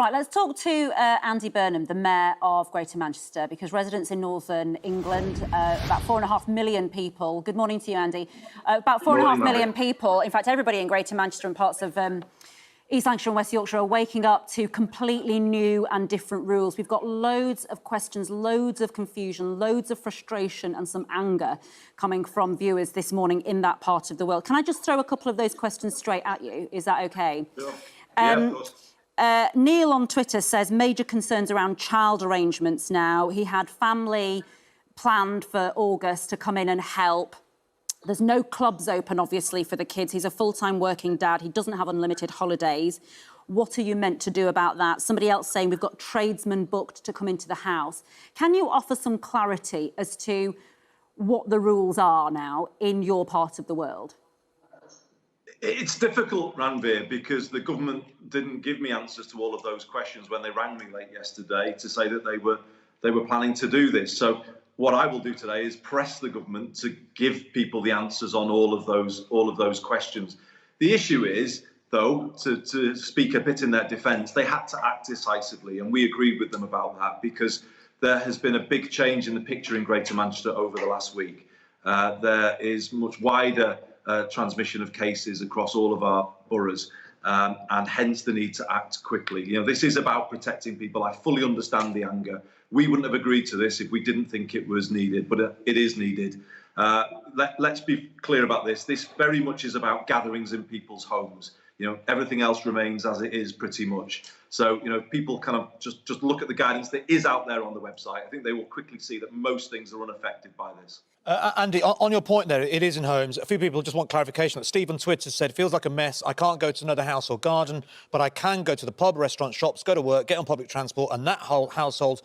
Right, let's talk to Andy Burnham, the Mayor of Greater Manchester, because residents in northern England, about 4.5 million people... Good morning to you, Andy. About 4.5 million people, in fact, everybody in Greater Manchester and parts of East Lancashire and West Yorkshire are waking up to completely new and different rules. We've got loads of questions, loads of confusion, loads of frustration and some anger coming from viewers this morning in that part of the world. Can I just throw a couple of those questions straight at you? Is that OK? Sure. Yeah, of course. Neil on Twitter says major concerns around child arrangements now. He had family planned for August to come in and help. There's no clubs open, obviously, for the kids. He's a full-time working dad. He doesn't have unlimited holidays. What are you meant to do about that? Somebody else saying we've got tradesmen booked to come into the house. Can you offer some clarity as to what the rules are now in your part of the world? It's difficult, Ranveer, because the government didn't give me answers to all of those questions when they rang me late yesterday to say that they were planning to do this. So what I will do today is press the government to give people the answers on all of those questions. The issue is, though, to speak a bit in their defence, they had to act decisively, and we agreed with them about that because there has been a big change in the picture in Greater Manchester over the last week. There is much wider transmission of cases across all of our boroughs, and hence the need to act quickly. You know, this is about protecting people. I fully understand the anger. We wouldn't have agreed to this if we didn't think it was needed, but it is needed. Let's be clear about this. This very much is about gatherings in people's homes. You know, everything else remains as it is pretty much. So, you know, people kind of just look at the guidance that is out there on the website. I think they will quickly see that most things are unaffected by this. Andy, on your point there, it is in homes. A few people just want clarification. Steve on Twitter said, feels like a mess. I can't go to another house or garden, but I can go to the pub, restaurant, shops, go to work, get on public transport, and that whole household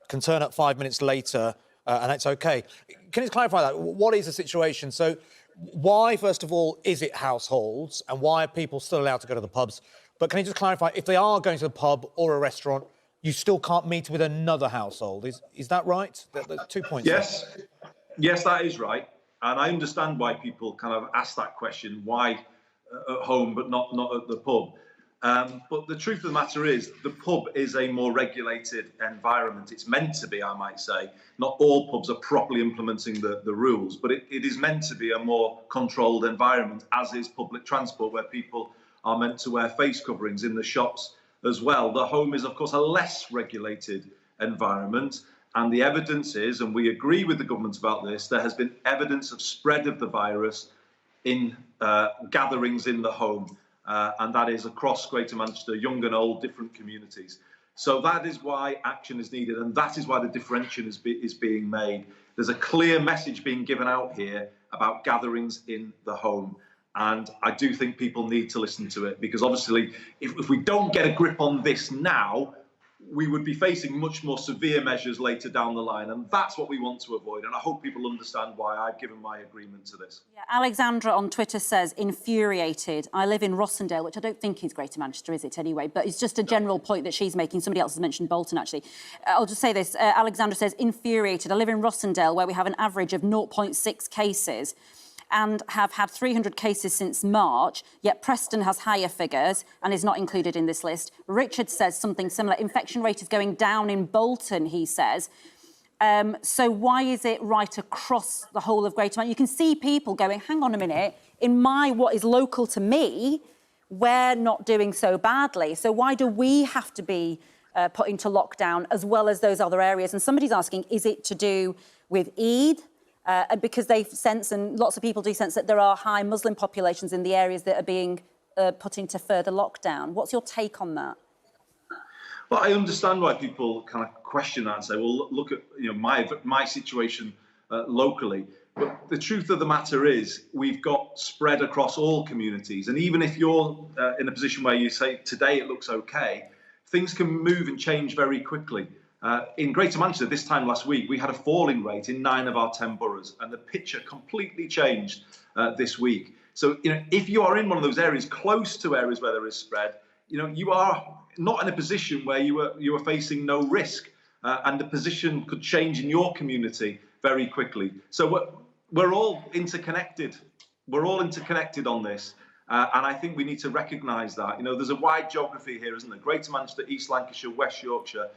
can turn up 5 minutes later, and it's OK. Can you clarify that? What is the situation? So why, first of all, is it households, and why are people still allowed to go to the pubs? But can you just clarify, if they are going to the pub or a restaurant, you still can't meet with another household? Is that right? There's 2 points. Yes. There. Yes, that is right. And I understand why people kind of ask that question, why at home but not at the pub. But the truth of the matter is the pub is a more regulated environment. It's meant to be, I might say. Not all pubs are properly implementing the rules, but it is meant to be a more controlled environment, as is public transport, where people are meant to wear face coverings in the shops as well. The home is, of course, a less regulated environment. And the evidence is, and we agree with the government about this, there has been evidence of spread of the virus in gatherings in the home. And that is across Greater Manchester, young and old, different communities. So that is why action is needed, and that is why the differentiation is being made. There's a clear message being given out here about gatherings in the home. And I do think people need to listen to it, because obviously, if we don't get a grip on this now, we would be facing much more severe measures later down the line, and that's what we want to avoid. And I hope people understand why I've given my agreement to this. Yeah, Alexandra on Twitter says, infuriated. I live in Rossendale, which I don't think is Greater Manchester, is it anyway? But it's just a general point that she's making. Somebody else has mentioned Bolton, actually. I'll just say this. Alexandra says, infuriated. I live in Rossendale, where we have an average of 0.6 cases and have had 300 cases since March, yet Preston has higher figures and is not included in this list. Richard says something similar. Infection rate is going down in Bolton, he says. So why is it right across the whole of Greater Manchester? You can see people going, hang on a minute, in what is local to me, we're not doing so badly. So why do we have to be put into lockdown as well as those other areas? And somebody's asking, is it to do with Eid? Because they sense, and lots of people do sense, that there are high Muslim populations in the areas that are being put into further lockdown. What's your take on that? Well, I understand why people kind of question that and say, well, look at my situation locally. But the truth of the matter is we've got spread across all communities. And even if you're in a position where you say today it looks OK, things can move and change very quickly. In Greater Manchester this time last week, we had a falling rate in 9 of our 10 boroughs, and the picture completely changed this week. So, if you are in one of those areas close to areas where there is spread, you are not in a position where you are facing no risk, and the position could change in your community very quickly. So we're all interconnected. We're all interconnected on this. And I think we need to recognise that. You know, there's a wide geography here, isn't there? Greater Manchester, East Lancashire, West Yorkshire.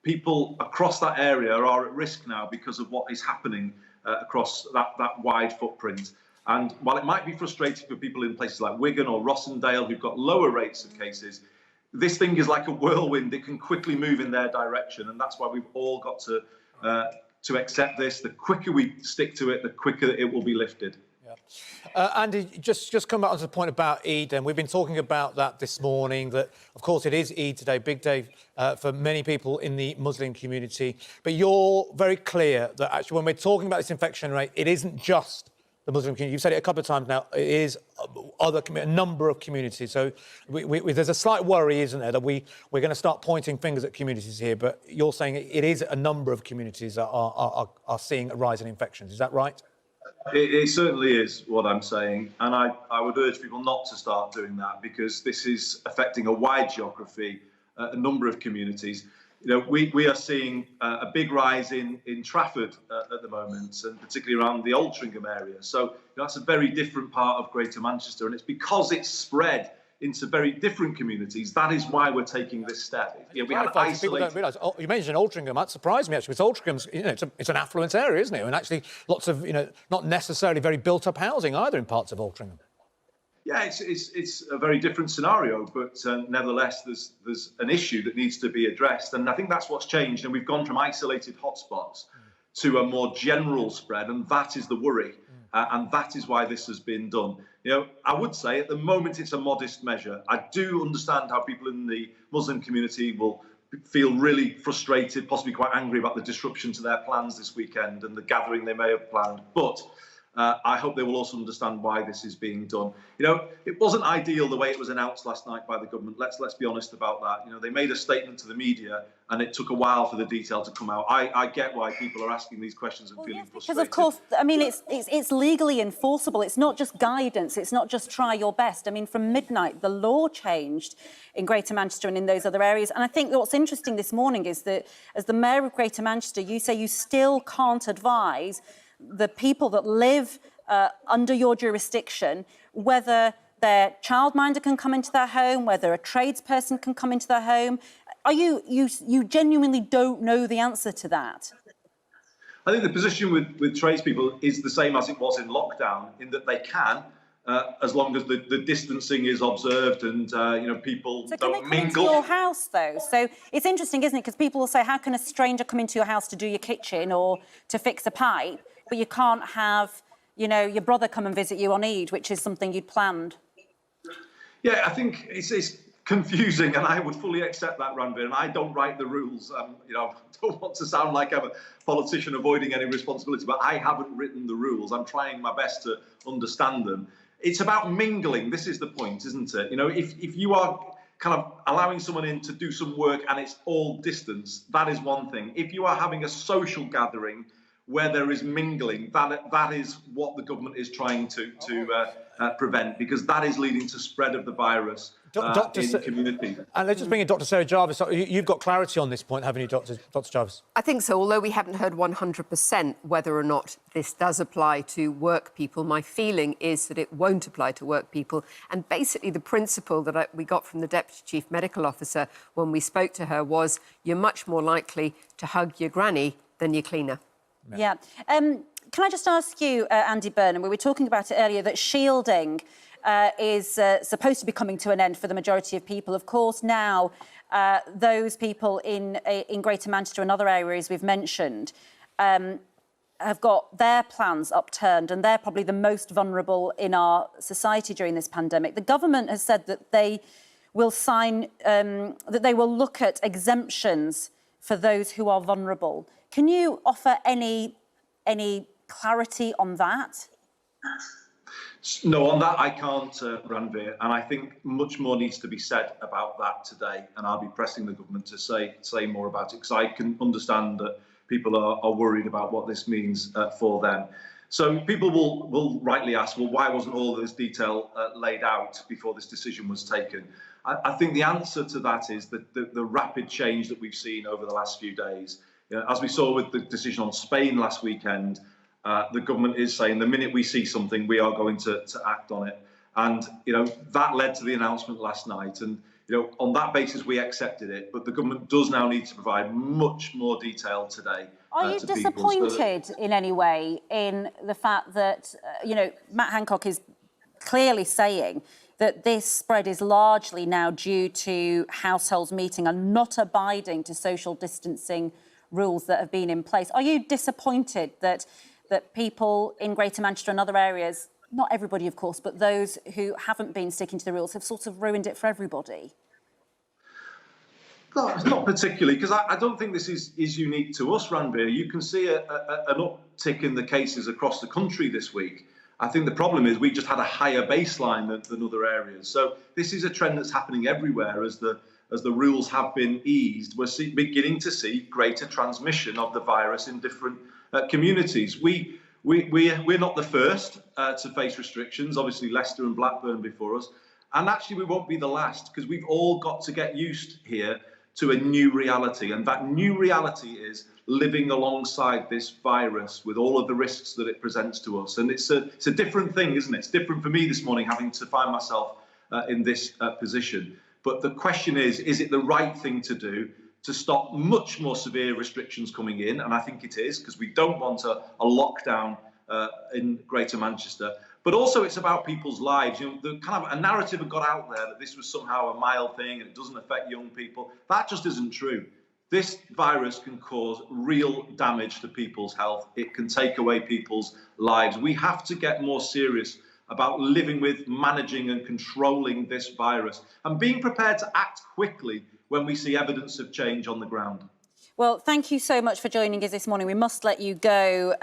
People across that area are at risk now because of what is happening across that wide footprint. And while it might be frustrating for people in places like Wigan or Rossendale who've got lower rates of cases, this thing is like a whirlwind. It can quickly move in their direction. And that's why we've all got to accept this. The quicker we stick to it, the quicker it will be lifted. Andy, just come back onto the point about Eid, and we've been talking about that this morning, that, of course, it is Eid today, big day for many people in the Muslim community. But you're very clear that actually when we're talking about this infection rate, it isn't just the Muslim community. You've said it a couple of times now. It is a number of communities. So there's a slight worry, isn't there, that we're going to start pointing fingers at communities here, but you're saying it is a number of communities that are seeing a rise in infections. Is that right? It certainly is what I'm saying, and I would urge people not to start doing that, because this is affecting a wide geography, a number of communities. You know, we are seeing a big rise in Trafford at the moment, and particularly around the Altrincham area. So that's a very different part of Greater Manchester, and it's because it's spread into very different communities. That is why we're taking this step. You know, we had isolated... People don't realise. Oh, you mentioned Altrincham. That surprised me, actually, because Altringham's, you know, it's an affluent area, isn't it? And actually, lots of, you know, not necessarily very built-up housing either in parts of Altrincham. Yeah, it's a very different scenario, but nevertheless, there's an issue that needs to be addressed, and I think that's what's changed. And we've gone from isolated hotspots to a more general spread, and that is the worry, and that is why this has been done. You know, I would say at the moment it's a modest measure. I do understand how people in the Muslim community will feel really frustrated, possibly quite angry about the disruption to their plans this weekend and the gathering they may have planned, but I hope they will also understand why this is being done. You know, it wasn't ideal the way it was announced last night by the government. Let's be honest about that. You know, they made a statement to the media, and it took a while for the detail to come out. I get why people are asking these questions and feeling frustrated. Because of course, I mean, it's legally enforceable. It's not just guidance. It's not just try your best. I mean, from midnight, the law changed in Greater Manchester and in those other areas. And I think what's interesting this morning is that, as the Mayor of Greater Manchester, you say you still can't advise the people that live under your jurisdiction whether their childminder can come into their home, whether a tradesperson can come into their home. Are you genuinely don't know the answer to that? I think the position with tradespeople is the same as it was in lockdown, in that they can, as long as the distancing is observed and you know, people so don't can they come mingle. into your house though? So it's interesting, isn't it? Because people will say, how can a stranger come into your house to do your kitchen or to fix a pipe, but you can't have, you know, your brother come and visit you on Eid, which is something you'd planned? Yeah, I think it's confusing, and I would fully accept that, Ranveer, and I don't write the rules. You know, I don't want to sound like I'm a politician avoiding any responsibility, but I haven't written the rules. I'm trying my best to understand them. It's about mingling. This is the point, isn't it? You know, if you are kind of allowing someone in to do some work and it's all distance, that is one thing. If you are having a social gathering where there is mingling, that is what the government is trying to prevent, because that is leading to spread of the virus in the community. And let's just bring in Dr. Sarah Jarvis. You've got clarity on this point, haven't you, Dr. Jarvis? I think so, although we haven't heard 100% whether or not this does apply to work people. My feeling is that it won't apply to work people. And basically the principle that we got from the Deputy Chief Medical Officer when we spoke to her was, you're much more likely to hug your granny than your cleaner. Yeah. Can I just ask you, Andy Burnham, we were talking about it earlier, that shielding is supposed to be coming to an end for the majority of people. Of course, now those people in Greater Manchester and other areas we've mentioned have got their plans upturned, and they're probably the most vulnerable in our society during this pandemic. The government has said that they will sign, that they will look at exemptions for those who are vulnerable. Can you offer any clarity on that? No, on that I can't, Ranveer, and I think much more needs to be said about that today, and I'll be pressing the government to say more about it, because I can understand that people are worried about what this means for them. So people will rightly ask, well, why wasn't all of this detail laid out before this decision was taken? I think the answer to that is that the rapid change that we've seen over the last few days. You know, as we saw with the decision on Spain last weekend, the government is saying the minute we see something, we are going to act on it. And, that led to the announcement last night. And, on that basis, we accepted it. But the government does now need to provide much more detail today. Are you disappointed in any way in the fact that, Matt Hancock is clearly saying that this spread is largely now due to households meeting and not abiding to social distancing rules that have been in place? Are you disappointed that people in Greater Manchester and other areas, not everybody, of course, but those who haven't been sticking to the rules have sort of ruined it for everybody? No, not particularly, because I don't think this is unique to us, Ranbir. You can see an uptick in the cases across the country this week. I think the problem is we just had a higher baseline than other areas. So this is a trend that's happening everywhere as the rules have been eased. We're beginning to see greater transmission of the virus in different communities. We're not the first to face restrictions. Obviously, Leicester and Blackburn before us. And actually, we won't be the last, because we've all got to get used here to a new reality. And that new reality is living alongside this virus with all of the risks that it presents to us. And it's a different thing, isn't it? It's different for me this morning, having to find myself in this position. But the question is it the right thing to do to stop much more severe restrictions coming in? And I think it is, because we don't want a lockdown in Greater Manchester. But also it's about people's lives. The kind of a narrative had got out there that this was somehow a mild thing and it doesn't affect young people. That just isn't true. This virus can cause real damage to people's health. It can take away people's lives. We have to get more serious about living with, managing and controlling this virus and being prepared to act quickly when we see evidence of change on the ground. Well, thank you so much for joining us this morning. We must let you go.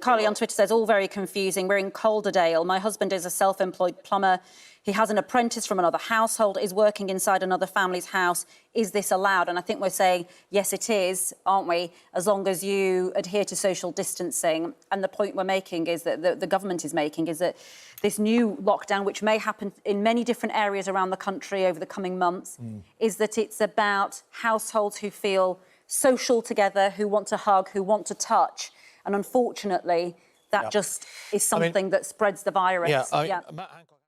Carly on Twitter says, all very confusing. We're in Calderdale. My husband is a self-employed plumber. He has an apprentice from another household, is working inside another family's house. Is this allowed? And I think we're saying, yes, it is, aren't we? As long as you adhere to social distancing. And the point we're making is that the government is making is that this new lockdown, which may happen in many different areas around the country over the coming months, is that it's about households who feel social together, who want to hug, who want to touch. And unfortunately, that just is something that spreads the virus. Matt Hancock.